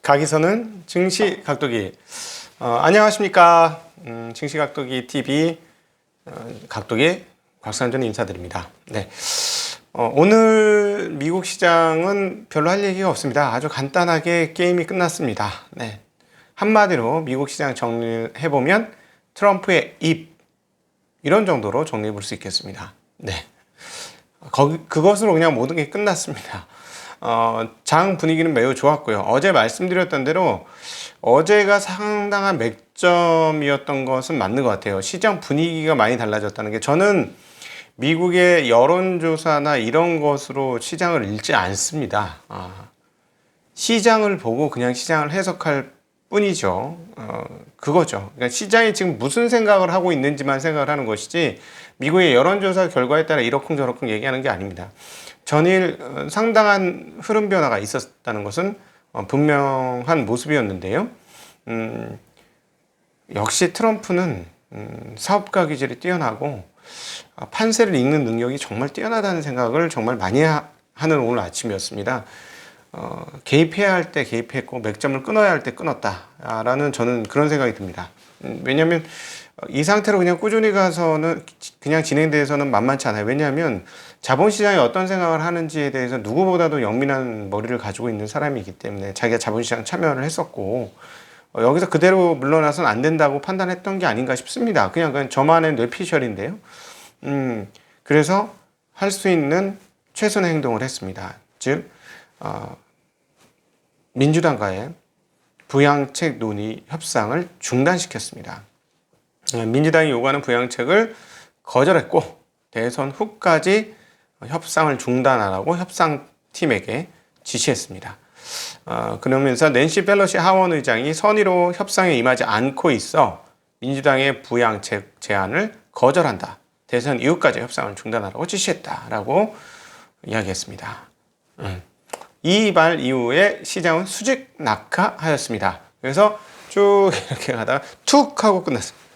각이서는 증시각도기. 안녕하십니까. 증시각도기 TV 각도기 곽상전 인사드립니다. 네. 오늘 미국 시장은 별로 할 얘기가 없습니다. 아주 간단하게 게임이 끝났습니다. 네. 한마디로 미국 시장 정리해보면 트럼프의 입, 이런 정도로 정리해 볼 수 있겠습니다. 네. 그것으로 그냥 모든 게 끝났습니다. 장 분위기는 매우 좋았고요. 어제 말씀드렸던 대로 어제가 상당한 맥점이었던 것은 맞는 것 같아요. 시장 분위기가 많이 달라졌다는 게, 저는 미국의 여론조사나 이런 것으로 시장을 읽지 않습니다. 시장을 보고 그냥 시장을 해석할 뿐이죠. 그거죠. 그러니까 시장이 지금 무슨 생각을 하고 있는지만 생각을 하는 것이지, 미국의 여론조사 결과에 따라 이러쿵저러쿵 얘기하는 게 아닙니다. 전일 상당한 흐름 변화가 있었다는 것은 분명한 모습이었는데요. 역시 트럼프는 사업가 기질이 뛰어나고 판세를 읽는 능력이 정말 뛰어나다는 생각을 정말 많이 하는 오늘 아침이었습니다. 개입해야 할 때 개입했고 맥점을 끊어야 할 때 끊었다라는 저는 그런 생각이 듭니다. 왜냐하면 이 상태로 그냥 꾸준히 가서는 그냥 진행돼서는 만만치 않아요. 왜냐하면 자본시장이 어떤 생각을 하는지에 대해서 누구보다도 영민한 머리를 가지고 있는 사람이기 때문에, 자기가 자본시장 참여를 했었고 여기서 그대로 물러나서는 안 된다고 판단했던 게 아닌가 싶습니다. 그냥 저만의 뇌피셜인데요. 그래서 할 수 있는 최선의 행동을 했습니다. 즉 민주당과의 부양책 논의 협상을 중단시켰습니다. 민주당이 요구하는 부양책을 거절했고 대선 후까지 협상을 중단하라고 협상팀에게 지시했습니다. 그러면서 낸시 펠로시 하원 의장이 선의로 협상에 임하지 않고 있어 민주당의 부양책 제안을 거절한다. 대선 이후까지 협상을 중단하라고 지시했다라고 이야기했습니다. 이 말 이후에 시장은 수직 낙하하였습니다. 그래서 쭉 이렇게 가다가 툭 하고 끝났습니다.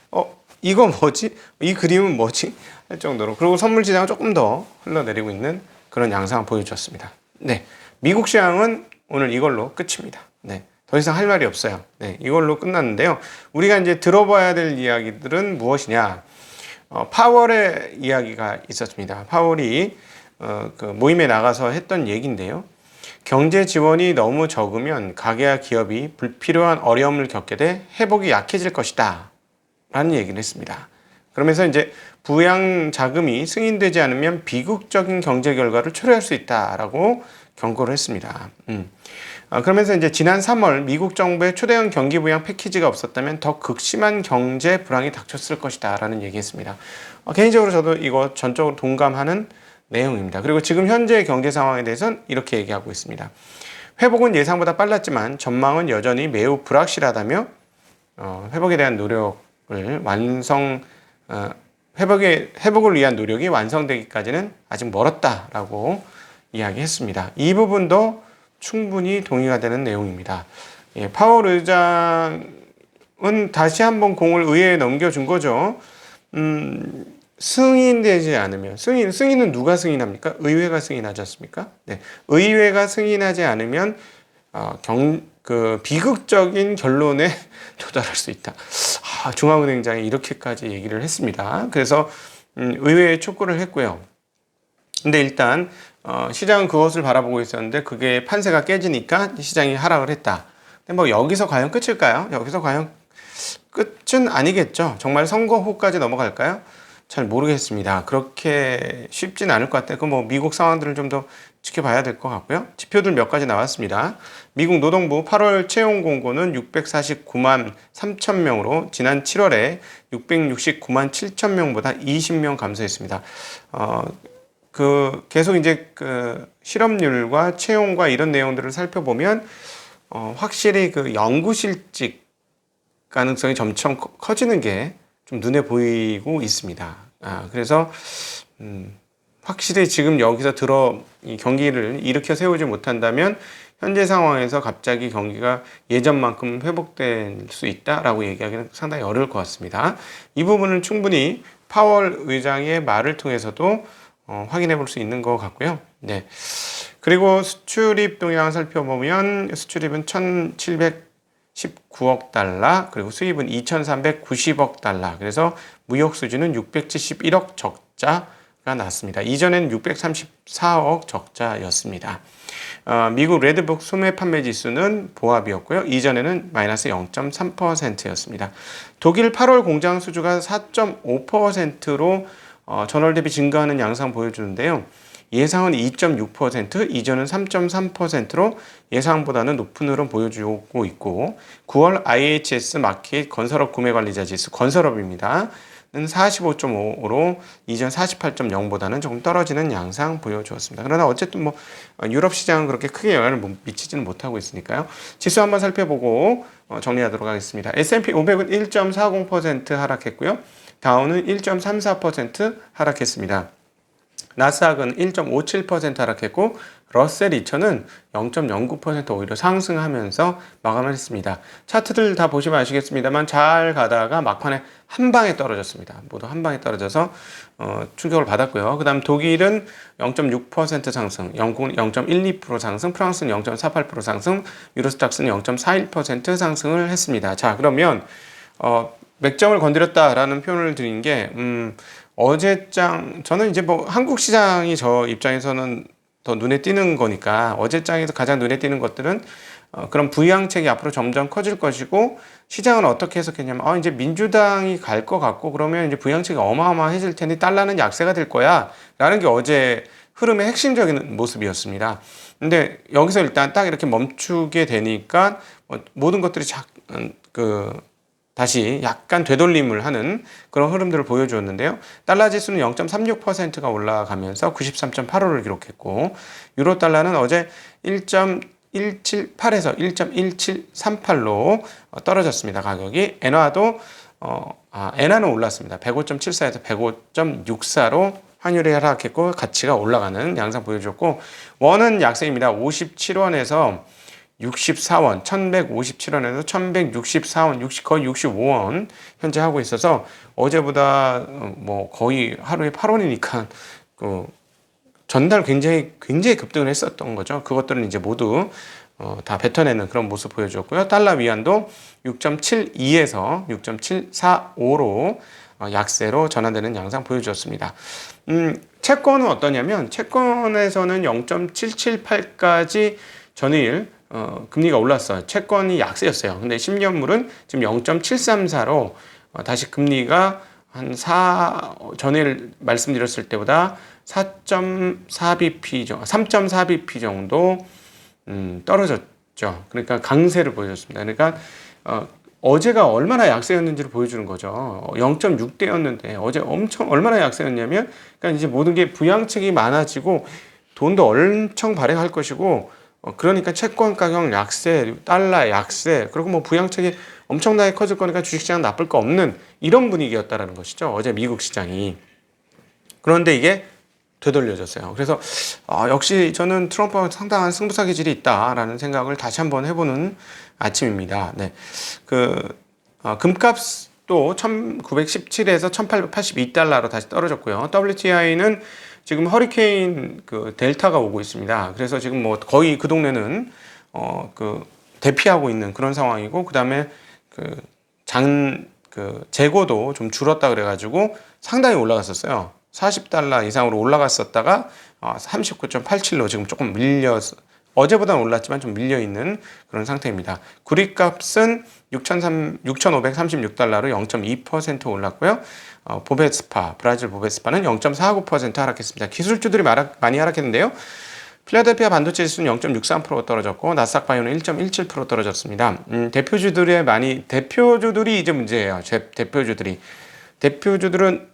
이거 뭐지? 이 그림은 뭐지? 할 정도로. 그리고 선물 시장은 조금 더 흘러내리고 있는 그런 양상을 보여줬습니다. 네. 미국 시장은 오늘 이걸로 끝입니다. 네. 더 이상 할 말이 없어요. 네. 이걸로 끝났는데요. 우리가 이제 들어봐야 될 이야기들은 무엇이냐? 파월의 이야기가 있었습니다. 파월이 그 모임에 나가서 했던 얘기인데요. 경제 지원이 너무 적으면 가게와 기업이 불필요한 어려움을 겪게 돼 회복이 약해질 것이다 라는 얘기를 했습니다. 그러면서 이제 부양 자금이 승인되지 않으면 비극적인 경제 결과를 초래할 수 있다라고 경고를 했습니다. 그러면서 이제 지난 3월 미국 정부의 초대형 경기 부양 패키지가 없었다면 더 극심한 경제 불황이 닥쳤을 것이다 라는 얘기했습니다. 개인적으로 저도 이거 전적으로 동감하는 내용입니다. 그리고 지금 현재의 경제 상황에 대해서는 이렇게 얘기하고 있습니다. 회복은 예상보다 빨랐지만 전망은 여전히 매우 불확실하다며 회복에 대한 노력을 회복을 위한 노력이 완성되기까지는 아직 멀었다라고 이야기했습니다. 이 부분도 충분히 동의가 되는 내용입니다. 파월 의장은 다시 한번 공을 의회에 넘겨준 거죠. 승인되지 않으면, 승인은 누가 승인합니까? 의회가 승인하지 않습니까? 네. 의회가 승인하지 않으면 비극적인 결론에 도달할 수 있다. 중앙은행장이 이렇게까지 얘기를 했습니다. 그래서 의회에 촉구를 했고요. 근데 일단 시장은 그것을 바라보고 있었는데 그게 판세가 깨지니까 시장이 하락을 했다. 근데 뭐 여기서 과연 끝일까요? 여기서 과연 끝은 아니겠죠. 정말 선거 후까지 넘어갈까요? 잘 모르겠습니다. 그렇게 쉽진 않을 것 같아요. 뭐 미국 상황들을 좀 더 지켜봐야 될 것 같고요. 지표들 몇 가지 나왔습니다. 미국 노동부 8월 채용 공고는 649만 3천 명으로 지난 7월에 669만 7천 명보다 20명 감소했습니다. 계속 이제 실업률과 채용과 이런 내용들을 살펴보면 확실히 연구 실직 가능성이 점점 커지는 게 좀 눈에 보이고 있습니다. 그래서 확실히 지금 여기서 이 경기를 일으켜 세우지 못한다면 현재 상황에서 갑자기 경기가 예전만큼 회복될 수 있다라고 얘기하기는 상당히 어려울 것 같습니다. 이 부분은 충분히 파월 의장의 말을 통해서도 확인해 볼 수 있는 것 같고요. 네. 그리고 수출입 동향 살펴보면 수출입은 1,719억 달러, 그리고 수입은 2,390억 달러. 그래서 무역 수지는 671억 적자가 났습니다. 이전에는 634억 적자였습니다. 미국 레드북 소매 판매 지수는 보합이었고요. 이전에는 마이너스 0.3%였습니다. 독일 8월 공장 수주가 4.5%로 전월 대비 증가하는 양상 보여주는데요. 예상은 2.6%, 이전은 3.3%로 예상보다는 높은 흐름 보여주고 있고, 9월 IHS 마켓 건설업 구매관리자 지수, 건설업입니다. 는 45.5로 이전 48.0보다는 조금 떨어지는 양상 보여주었습니다. 그러나 어쨌든 뭐 유럽 시장은 그렇게 크게 영향을 미치지는 못하고 있으니까요. 지수 한번 살펴보고 정리하도록 하겠습니다. S&P 500은 1.40% 하락했고요. 다우는 1.34% 하락했습니다. 나스닥은 1.57% 하락했고 러셀 2000은 0.09% 오히려 상승하면서 마감을 했습니다. 차트들 다 보시면 아시겠습니다만 잘 가다가 막판에 한 방에 떨어졌습니다. 모두 한 방에 떨어져서 충격을 받았고요. 그 다음 독일은 0.6% 상승, 영국은 0.12% 상승, 프랑스는 0.48% 상승, 유로스탁스는 0.41% 상승을 했습니다. 자, 그러면 맥점을 건드렸다라는 표현을 드린 게 어제장, 저는 이제 뭐 한국 시장이 저 입장에서는 더 눈에 띄는 거니까 어제장에서 가장 눈에 띄는 것들은 그런 부양책이 앞으로 점점 커질 것이고 시장은 어떻게 해석했냐면 이제 민주당이 갈 것 같고 그러면 이제 부양책이 어마어마해질 테니 달러는 약세가 될 거야 라는 게 어제 흐름의 핵심적인 모습이었습니다. 근데 여기서 일단 딱 이렇게 멈추게 되니까 모든 것들이 다시 약간 되돌림을 하는 그런 흐름들을 보여주었는데요. 달러 지수는 0.36%가 올라가면서 93.85를 기록했고 유로 달러는 어제 1.178에서 1.1738로 떨어졌습니다. 가격이 엔화도 엔화는 올랐습니다. 105.74에서 105.64로 환율이 하락했고 가치가 올라가는 양상 보여줬고 원은 약세입니다. 57원에서 64원, 1157원에서 1164원, 거의 65원 현재 하고 있어서 어제보다 뭐 거의 하루에 8원이니까 전날 굉장히 급등을 했었던 거죠. 그것들은 이제 모두 다 뱉어내는 그런 모습 보여줬고요. 달러 위안도 6.72에서 6.745로 약세로 전환되는 양상 보여주었습니다. 채권은 어떠냐면 채권에서는 0.778까지 전일 금리가 올랐어요. 채권이 약세였어요. 근데 10년물은 지금 0.734로 다시 금리가 전일 말씀드렸을 때보다 3.4bp 정도 떨어졌죠. 그러니까 강세를 보여줬습니다. 그러니까 어제가 얼마나 약세였는지를 보여주는 거죠. 0.6대였는데 어제 얼마나 약세였냐면 그러니까 이제 모든 게 부양책이 많아지고 돈도 엄청 발행할 것이고 그러니까 채권 가격 약세, 달러 약세, 그리고 뭐 부양책이 엄청나게 커질 거니까 주식시장 나쁠 거 없는 이런 분위기였다라는 것이죠. 어제 미국 시장이. 그런데 이게 되돌려졌어요. 그래서 역시 저는 트럼프가 상당한 승부사 기질이 있다라는 생각을 다시 한번 해보는 아침입니다. 네, 금값도 1917에서 1882달러로 다시 떨어졌고요. WTI는 지금 허리케인 델타가 오고 있습니다. 그래서 지금 뭐 거의 그 동네는 대피하고 있는 그런 상황이고 그다음에 재고도 좀 줄었다 그래가지고 상당히 올라갔었어요. 40달러 이상으로 올라갔었다가 39.87로 지금 조금 어제보다는 올랐지만 좀 밀려있는 그런 상태입니다. 구리값은 6,536달러로 0.2% 올랐고요. 브라질 보베스파는 0.49% 하락했습니다. 기술주들이 많이 하락했는데요. 필라델피아 반도체 지수는 0.63% 떨어졌고 나스닥 바이오는 1.17% 떨어졌습니다. 대표주들이 이제 문제예요. 대표주들은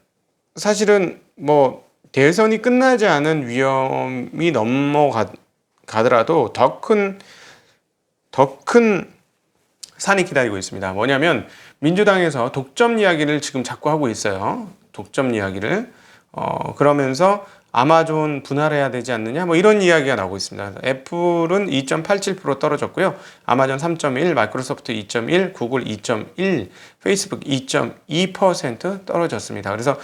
사실은 뭐 대선이 끝나지 않은 위험이 넘어가더라도 더 큰 산이 기다리고 있습니다. 뭐냐면 민주당에서 독점 이야기를 지금 자꾸 하고 있어요. 독점 이야기를 그러면서 아마존 분할해야 되지 않느냐 뭐 이런 이야기가 나오고 있습니다. 애플은 2.87% 떨어졌고요. 아마존 3.1, 마이크로소프트 2.1, 구글 2.1, 페이스북 2.2% 떨어졌습니다. 그래서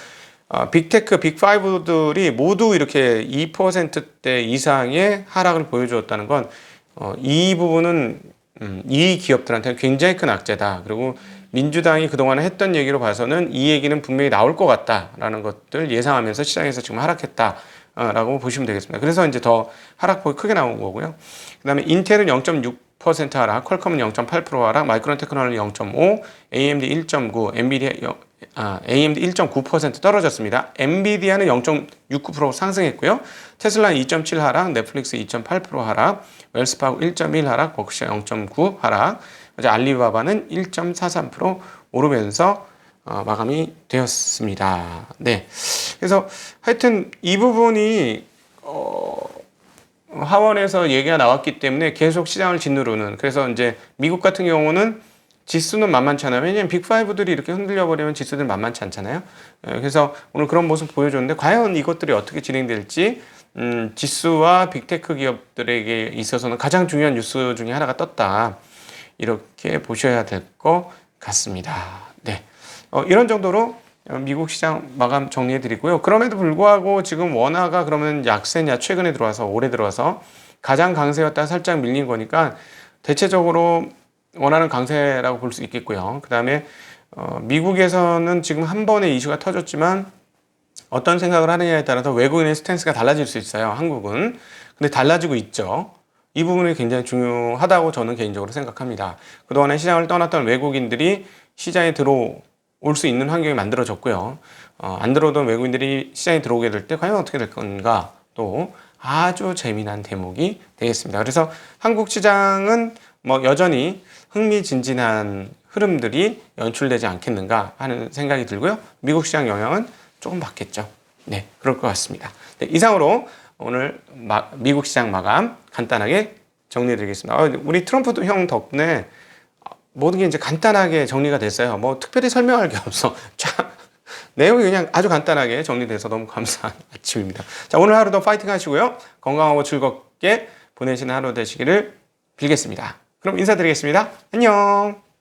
빅테크, 빅5들이 모두 이렇게 2%대 이상의 하락을 보여주었다는 건, 이 부분은, 이 기업들한테는 굉장히 큰 악재다. 그리고 민주당이 그동안에 했던 얘기로 봐서는 이 얘기는 분명히 나올 것 같다라는 것들 예상하면서 시장에서 지금 하락했다. 라고 보시면 되겠습니다. 그래서 이제 더 하락폭이 크게 나온 거고요. 그 다음에 인텔은 0.6% 하락, 퀄컴은 0.8% 하락, 마이크론 테크놀로지 0.5, AMD 1.9, AMD 1.9% 떨어졌습니다. 엔비디아는 0.69% 상승했고요. 테슬라는 2.7 하락, 넷플릭스 2.8% 하락, 웰스파고 1.1 하락, 버크셔 0.9 하락, 어제 알리바바는 1.43% 오르면서 마감이 되었습니다. 네. 그래서 하여튼 이 부분이 하원에서 얘기가 나왔기 때문에 계속 시장을 짓누르는, 그래서 이제 미국 같은 경우는 지수는 만만치 않아요. 왜냐면 빅5들이 이렇게 흔들려 버리면 지수들 만만치 않잖아요. 그래서 오늘 그런 모습 보여줬는데 과연 이것들이 어떻게 진행될지, 지수와 빅테크 기업들에게 있어서는 가장 중요한 뉴스 중에 하나가 떴다. 이렇게 보셔야 될 것 같습니다. 네. 이런 정도로 미국 시장 마감 정리해 드리고요. 그럼에도 불구하고 지금 원화가 그러면 약세냐, 최근에 들어와서, 올해 들어와서 가장 강세였다 살짝 밀린 거니까 대체적으로 원화는 강세라고 볼 수 있겠고요. 그 다음에 미국에서는 지금 한 번에 이슈가 터졌지만 어떤 생각을 하느냐에 따라서 외국인의 스탠스가 달라질 수 있어요. 한국은. 근데 달라지고 있죠. 이 부분이 굉장히 중요하다고 저는 개인적으로 생각합니다. 그동안에 시장을 떠났던 외국인들이 시장에 들어올 수 있는 환경이 만들어졌고요. 안 들어오던 외국인들이 시장에 들어오게 될 때 과연 어떻게 될 건가, 또 아주 재미난 대목이 되겠습니다. 그래서 한국 시장은 뭐 여전히 흥미진진한 흐름들이 연출되지 않겠는가 하는 생각이 들고요. 미국 시장 영향은 조금 받겠죠. 네, 그럴 것 같습니다. 네, 이상으로 오늘 미국 시장 마감 간단하게 정리해드리겠습니다. 우리 트럼프 형 덕분에 모든 게 이제 간단하게 정리가 됐어요. 뭐 특별히 설명할 게 없어. 내용이 그냥 아주 간단하게 정리돼서 너무 감사한 아침입니다. 자, 오늘 하루도 파이팅 하시고요. 건강하고 즐겁게 보내시는 하루 되시기를 빌겠습니다. 그럼 인사드리겠습니다. 안녕.